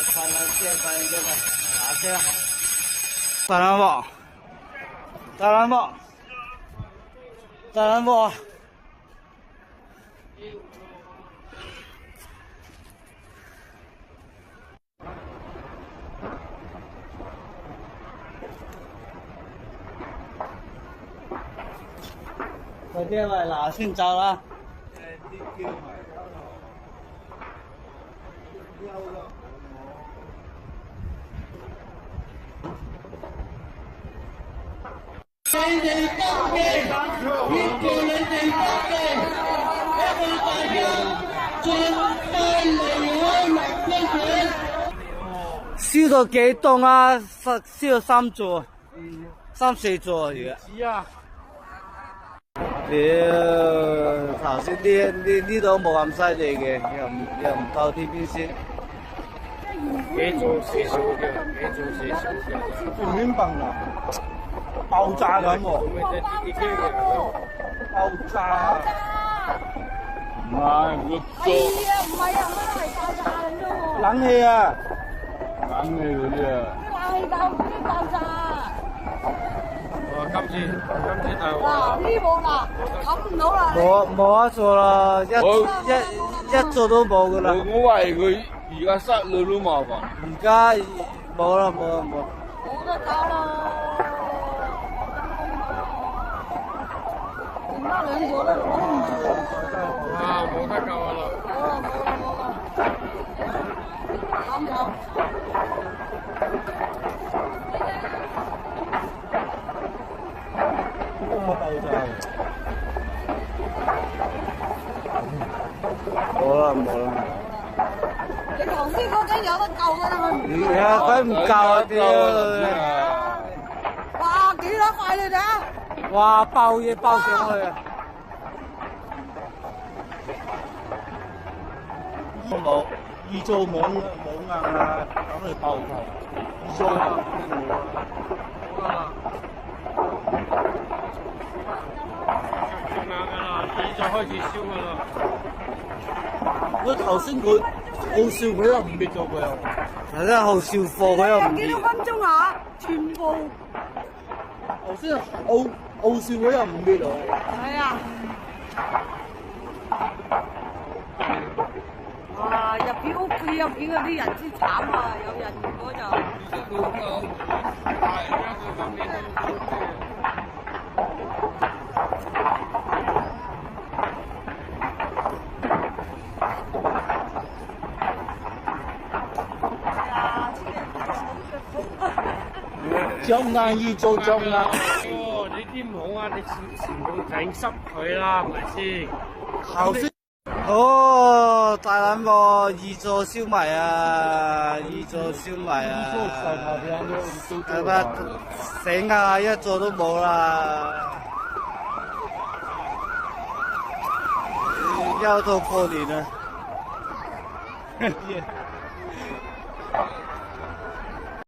看能见这个哪些？大蓝豹，大蓝豹，大蓝豹。嗰啲咪嗱先走啦。你哋北京，越過你哋北京，我哋大家盡快離開南京城。燒到幾棟啊？燒到3座，3、4座而家。止啊！頭先呢度冇咁犀利嘅，又唔夠天邊先。幾座少少嘅，幾座少少嘅，全面崩啦！爆炸咁喎！爆炸！唔係我做。哎呀，唔係啊，乜係爆炸咁啫喎！冷氣啊！冷氣嗰啲啊！冷氣爆炸！今次就嗱呢部啦，冚唔到啦。冇得做啦，一做都冇噶啦。我懷疑佢而家塞路都麻煩。而家冇啦。冇得搞啦。剩翻2座啦，攞唔住。啊，冇得救啦。冇啦。攬頭。爆炸！冇啦。你頭先嗰陣有得救㗎啦，佢唔救啊屌！哇，幾多塊你睇啊！哇，爆嘢爆上去啊！冇2座冇硬啊，等佢爆頭。2座啊！就開始燒㗎啦！我頭先佢好笑，佢又唔滅咗佢又。頭先好笑貨，佢又唔滅。幾多分鐘啊？全部。頭先好笑，佢又唔滅喎。係啊。哇！入邊屋企入邊嗰啲人先慘啊！有人如果就。撞硬2座撞硬。哦，你啲網啊，你全部整濕佢啦，係咪先？頭先。哦，大冷喎，2座燒埋啊！2座燒埋啊！係咪醒啊？1座都冇啦。又到過年啦。